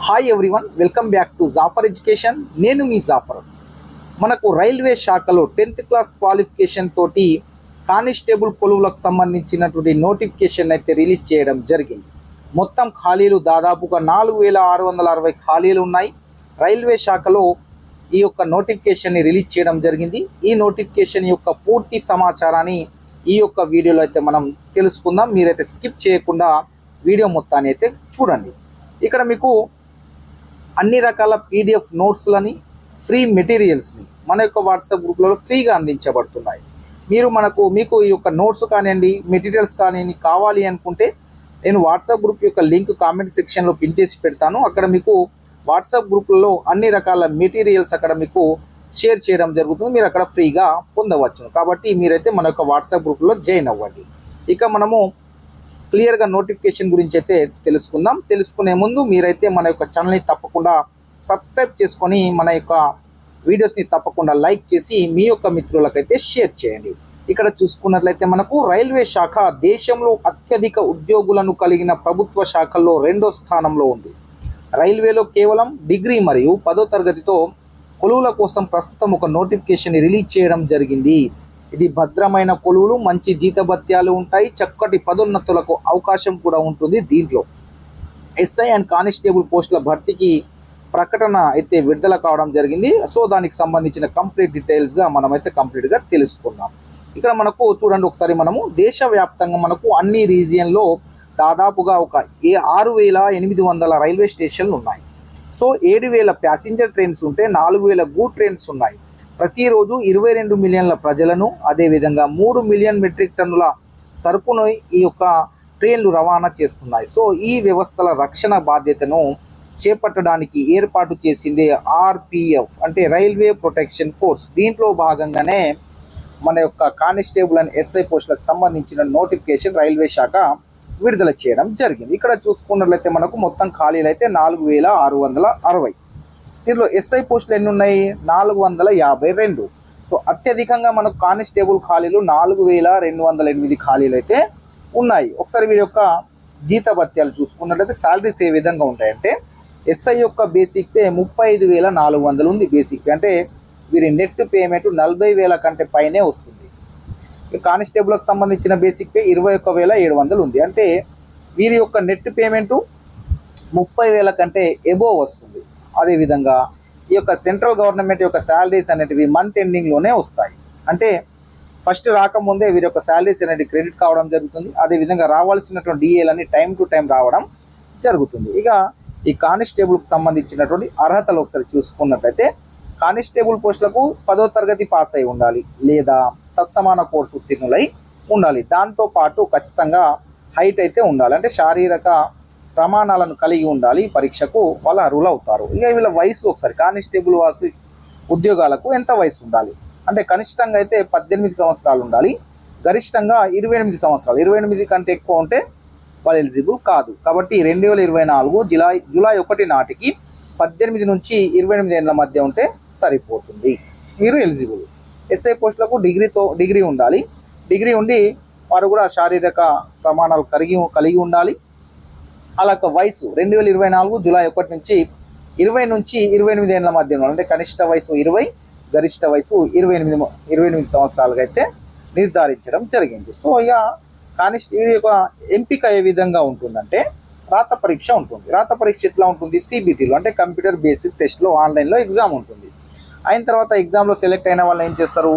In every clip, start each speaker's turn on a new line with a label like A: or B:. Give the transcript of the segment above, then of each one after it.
A: Hi everyone, welcome back to Jafar education. నేను మీ జాఫర్. మనకు రైల్వే శాఖలో 10th క్లాస్ క్వాలిఫికేషన్ తోటి కానిస్టేబుల్ కొలువులకు సంబంధించినటువంటి నోటిఫికేషన్ అయితే రిలీజ్ చేయడం జరిగింది. మొత్తం ఖాళీలు దాదాపుగా 4660 ఖాళీలు ఉన్నాయి. రైల్వే శాఖలో ఈ యొక్క నోటిఫికేషన్ని రిలీజ్ చేయడం జరిగింది. ఈ నోటిఫికేషన్ యొక్క పూర్తి సమాచారాన్ని ఈ యొక్క వీడియోలో అయితే మనం తెలుసుకుందాం. మీరైతే స్కిప్ చేయకుండా వీడియో మొత్తాన్ని అయితే చూడండి. ఇక్కడ మీకు అన్ని రకాల పీడిఎఫ్ నోట్స్లని, ఫ్రీ మెటీరియల్స్ని మన యొక్క వాట్సాప్ గ్రూప్లలో ఫ్రీగా అందించబడుతున్నాయి. మీకు ఈ యొక్క నోట్స్ కానివ్వండి, మెటీరియల్స్ కానివ్వండి కావాలి అనుకుంటే నేను వాట్సాప్ గ్రూప్ యొక్క లింక్ కామెంట్ సెక్షన్లో పిన్ చేసి పెడతాను. అక్కడ మీకు వాట్సాప్ గ్రూప్లలో అన్ని రకాల మెటీరియల్స్ అక్కడ మీకు షేర్ చేయడం జరుగుతుంది. మీరు అక్కడ ఫ్రీగా పొందవచ్చు. కాబట్టి మీరైతే మన యొక్క వాట్సాప్ గ్రూప్లో జాయిన్ అవ్వండి. ఇక మనము క్లియర్గా నోటిఫికేషన్ గురించి అయితే తెలుసుకునే ముందు మీరైతే మన యొక్క ఛానల్ని తప్పకుండా సబ్స్క్రైబ్ చేసుకొని మన యొక్క వీడియోస్ని తప్పకుండా లైక్ చేసి మీ యొక్క మిత్రులకైతే షేర్ చేయండి. ఇక్కడ చూసుకున్నట్లయితే మనకు రైల్వే శాఖ దేశంలో అత్యధిక ఉద్యోగులను కలిగిన ప్రభుత్వ శాఖల్లో 2వ స్థానంలో ఉంది. రైల్వేలో కేవలం డిగ్రీ మరియు 10వ తరగతితో కొలువుల కోసం ప్రస్తుతం ఒక నోటిఫికేషన్ రిలీజ్ చేయడం జరిగింది. ఇది భద్రమైన కొలువులు, మంచి జీతభత్యాలు ఉంటాయి, చక్కటి పదోన్నతులకు అవకాశం కూడా ఉంటుంది. దీంట్లో ఎస్ఐ అండ్ కానిస్టేబుల్ పోస్టుల భర్తీకి ప్రకటన అయితే విడుదల కావడం జరిగింది. సో దానికి సంబంధించిన కంప్లీట్ డీటెయిల్స్గా మనమైతే కంప్లీట్గా తెలుసుకుందాం. ఇక్కడ మనకు చూడండి ఒకసారి, మనము దేశవ్యాప్తంగా మనకు అన్ని రీజియన్లో దాదాపుగా ఒక 6800 రైల్వే స్టేషన్లు ఉన్నాయి. సో 7000 ప్యాసింజర్ ట్రైన్స్ ఉంటే 4000 గూడ్ ట్రైన్స్ ఉన్నాయి. ప్రతిరోజు 22 మిలియన్ల ప్రజలను, అదేవిధంగా 3 మిలియన్ మెట్రిక్ టన్నుల సరుకును ఈ యొక్క ట్రైన్లు రవాణా చేస్తున్నాయి. సో ఈ వ్యవస్థల రక్షణ బాధ్యతను చేపట్టడానికి ఏర్పాటు చేసింది ఆర్పిఎఫ్, అంటే రైల్వే ప్రొటెక్షన్ ఫోర్స్. దీంట్లో భాగంగానే మన యొక్క కానిస్టేబుల్ అండ్ ఎస్ఐ పోస్టులకు సంబంధించిన నోటిఫికేషన్ రైల్వే శాఖ విడుదల చేయడం జరిగింది. ఇక్కడ చూసుకున్నట్లయితే మనకు మొత్తం ఖాళీలు అయితే 4660. దీనిలో ఎస్ఐ పోస్టులు ఎన్ని ఉన్నాయి? 452. సో అత్యధికంగా మనకు కానిస్టేబుల్ ఖాళీలు 4208 ఖాళీలు అయితే ఉన్నాయి. ఒకసారి వీరి యొక్క జీతభత్యాలు చూసుకున్నట్లయితే శాలరీస్ ఏ విధంగా ఉంటాయంటే, ఎస్ఐ యొక్క బేసిక్ పే 35,400 ఉంది. బేసిక్ పే అంటే వీరి నెట్ పేమెంట్ 40,000 కంటే పైనే వస్తుంది. కానిస్టేబుల్కి సంబంధించిన బేసిక్ పే 21,700 ఉంది. అంటే వీరి యొక్క నెట్ పేమెంటు 30,000 కంటే ఎబో వస్తుంది. అదేవిధంగా ఈ యొక్క సెంట్రల్ గవర్నమెంట్ యొక్క శాలరీస్ అనేటివి మంత్ ఎండింగ్లోనే వస్తాయి. అంటే ఫస్ట్ రాకముందే వీరి యొక్క శాలరీస్ అనేవి క్రెడిట్ కావడం జరుగుతుంది. అదేవిధంగా రావాల్సినటువంటి డిఏలన్నీ టైం టు టైం రావడం జరుగుతుంది. ఇక ఈ కానిస్టేబుల్కి సంబంధించినటువంటి అర్హతలు ఒకసారి చూసుకున్నట్లయితే, కానిస్టేబుల్ పోస్టులకు 10వ తరగతి పాస్ అయి ఉండాలి లేదా తత్సమాన కోర్సు ఉత్తీర్ణులై ఉండాలి. దాంతోపాటు ఖచ్చితంగా హైట్ అయితే ఉండాలి, అంటే శారీరక ప్రమాణాలను కలిగి ఉండాలి. పరీక్షకు వాళ్ళు అర్హులు అవుతారు. ఇక వీళ్ళ వయసు ఒకసారి, కానిస్టేబుల్ వారికి ఉద్యోగాలకు ఎంత వయసు ఉండాలి అంటే కనిష్టంగా అయితే 18 సంవత్సరాలు ఉండాలి, గరిష్టంగా 28 సంవత్సరాలు. 28 కంటే ఎక్కువ ఉంటే వాళ్ళు ఎలిజిబుల్ కాదు. కాబట్టి 2024 జూలై 1 నాటికి 18 నుంచి 28 ఏళ్ళ మధ్య ఉంటే సరిపోతుంది, మీరు ఎలిజిబుల్. ఎస్ఐ పోస్టులకు డిగ్రీ ఉండాలి. డిగ్రీ ఉండి వారు కూడా శారీరక ప్రమాణాలు కలిగి ఉండాలి. అలా వయసు 2024 జూలై 1 నుంచి 20 నుంచి 28 ఏళ్ళ మధ్య ఉండాలి. అంటే కనిష్ట వయసు 20, గరిష్ట వయసు 28 సంవత్సరాలుగా అయితే నిర్ధారించడం జరిగింది. సో ఇక కానిస్టేబుల్ యొక్క ఎంపిక ఏ విధంగా ఉంటుందంటే, రాత పరీక్ష ఉంటుంది. రాత పరీక్ష ఎట్లా ఉంటుంది? సిబిటీలో, అంటే కంప్యూటర్ బేసిక్ టెస్ట్లో ఆన్లైన్లో ఎగ్జామ్ ఉంటుంది. అయిన తర్వాత ఎగ్జామ్లో సెలెక్ట్ అయిన వాళ్ళు ఏం చేస్తారు?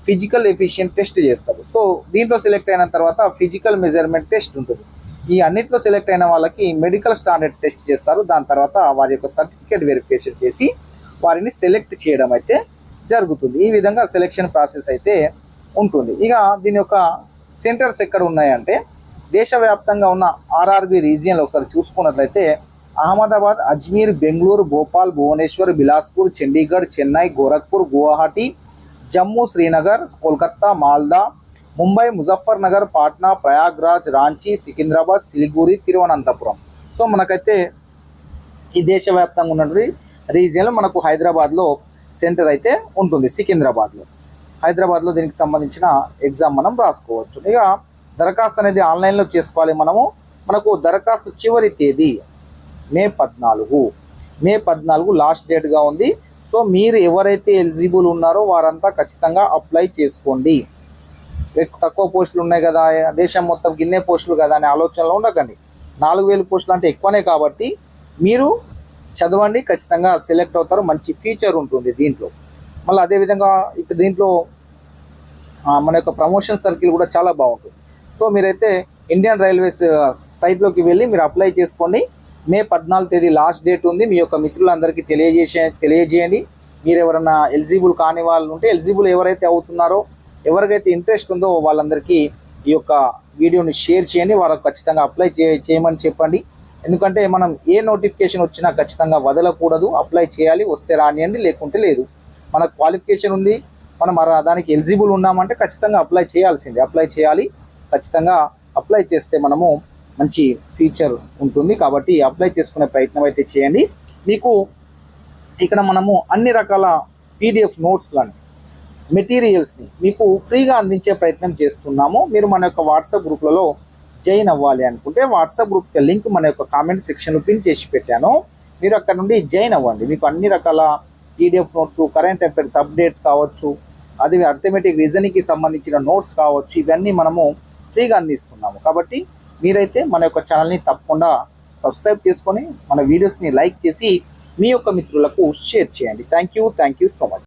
A: ఫిజికల్ ఎఫిషియెంట్ టెస్ట్ చేస్తారు. సో దీంట్లో సెలెక్ట్ అయిన తర్వాత ఫిజికల్ మెజర్మెంట్ టెస్ట్ ఉంటుంది. ఈ అన్నిట్లో సెలెక్ట్ అయిన వాళ్ళకి మెడికల్ స్టాండర్డ్ టెస్ట్ చేస్తారు. దాని తర్వాత వారి యొక్క సర్టిఫికేట్ వెరిఫికేషన్ చేసి వారిని సెలెక్ట్ చేయడం అయితే జరుగుతుంది. ఈ విధంగా సెలెక్షన్ ప్రాసెస్ అయితే ఉంటుంది. ఇక దీని యొక్క సెంటర్స్ ఎక్కడ ఉన్నాయంటే, దేశవ్యాప్తంగా ఉన్న ఆర్ఆర్బి రీజియన్లో ఒకసారి చూసుకున్నట్లయితే అహ్మదాబాద్, అజ్మీర్, బెంగళూరు, భోపాల్, భువనేశ్వర్, బిలాస్పూర్, చండీగఢ్, చెన్నై, గోరఖ్పూర్, గువాహటి, జమ్మూ, శ్రీనగర్, కోల్కతా, మాల్దా, ముంబై, ముజఫర్ నగర్, పాట్నా, ప్రయాగ్రాజ్, రాంచీ, సికింద్రాబాద్, సిలిగురి, తిరువనంతపురం. సో మనకైతే ఈ దేశవ్యాప్తంగా ఉన్నటువంటి రీజియన్లో మనకు హైదరాబాద్లో సెంటర్ అయితే ఉంటుంది. హైదరాబాద్లో దీనికి సంబంధించిన ఎగ్జామ్ మనం రాసుకోవచ్చు. ఇక దరఖాస్తు అనేది ఆన్లైన్లో చేసుకోవాలి. మనకు దరఖాస్తు చివరి తేదీ మే 14. మే 14 లాస్ట్ డేట్గా ఉంది. సో మీరు ఎవరైతే ఎలిజిబుల్ ఉన్నారో వారంతా ఖచ్చితంగా అప్లై చేసుకోండి. తక్కువ పోస్టులు ఉన్నాయి కదా, దేశం మొత్తం గిన్నే పోస్టులు కదా అనే ఆలోచనలో ఉండకండి. 4000 పోస్టులు అంటే ఎక్కువనే కాబట్టి మీరు చదవండి, ఖచ్చితంగా సెలెక్ట్ అవుతారు. మంచి ఫ్యూచర్ ఉంటుంది దీంట్లో. మళ్ళీ అదేవిధంగా ఇక్కడ దీంట్లో మన యొక్క ప్రమోషన్ సర్కిల్ కూడా చాలా బాగుంటుంది. సో మీరైతే ఇండియన్ రైల్వేస్ సైట్లోకి వెళ్ళి మీరు అప్లై చేసుకోండి. మే 14 తేదీ లాస్ట్ డేట్ ఉంది. మీ యొక్క మిత్రులందరికీ తెలియజేయండి. మీరు ఎవరైనా ఎలిజిబుల్ కాని వాళ్ళు ఉంటే, ఎలిజిబుల్ ఎవరైతే అవుతున్నారో, ఎవరికైతే ఇంట్రెస్ట్ ఉందో వాళ్ళందరికీ ఈ యొక్క వీడియోని షేర్ చేయండి. వారికి ఖచ్చితంగా అప్లై చేయమని చెప్పండి. ఎందుకంటే మనం ఏ నోటిఫికేషన్ వచ్చినా ఖచ్చితంగా వదలకూడదు, అప్లై చేయాలి. వస్తే రానియండి, లేకుంటే లేదు. మనకు క్వాలిఫికేషన్ ఉంది, మనం దానికి ఎలిజిబుల్ ఉన్నామంటే ఖచ్చితంగా అప్లై చేయాల్సిందే. అప్లై చేయాలి. ఖచ్చితంగా అప్లై చేస్తే మనము మంచి ఫ్యూచర్ ఉంటుంది. కాబట్టి అప్లై చేసుకునే ప్రయత్నం అయితే చేయండి. మీకు ఇక్కడ మనము అన్ని రకాల పీడిఎఫ్ నోట్స్లని, మెటీరియల్స్ని మీకు ఫ్రీగా అందించే ప్రయత్నం చేస్తున్నాము. మీరు మన యొక్క వాట్సాప్ గ్రూప్లలో జాయిన్ అవ్వాలి అనుకుంటే వాట్సాప్ గ్రూప్ లింక్ మన యొక్క కామెంట్ సెక్షన్లో పిన్ చేసి పెట్టాను. మీరు అక్కడ నుండి జాయిన్ అవ్వండి. మీకు అన్ని రకాల PDF notes, current affairs updates కావచ్చు, అది అర్థమెటిక్ రీజనింగ్కి సంబంధించిన నోట్స్ కావచ్చు, ఇవన్నీ మనము ఫ్రీగా అందిస్తున్నాము. కాబట్టి మీరైతే మన యొక్క ఛానల్ని తప్పకుండా సబ్స్క్రైబ్ చేసుకొని మన వీడియోస్ని లైక్ చేసి మీ యొక్క మిత్రులకు షేర్ చేయండి. Thank you so much.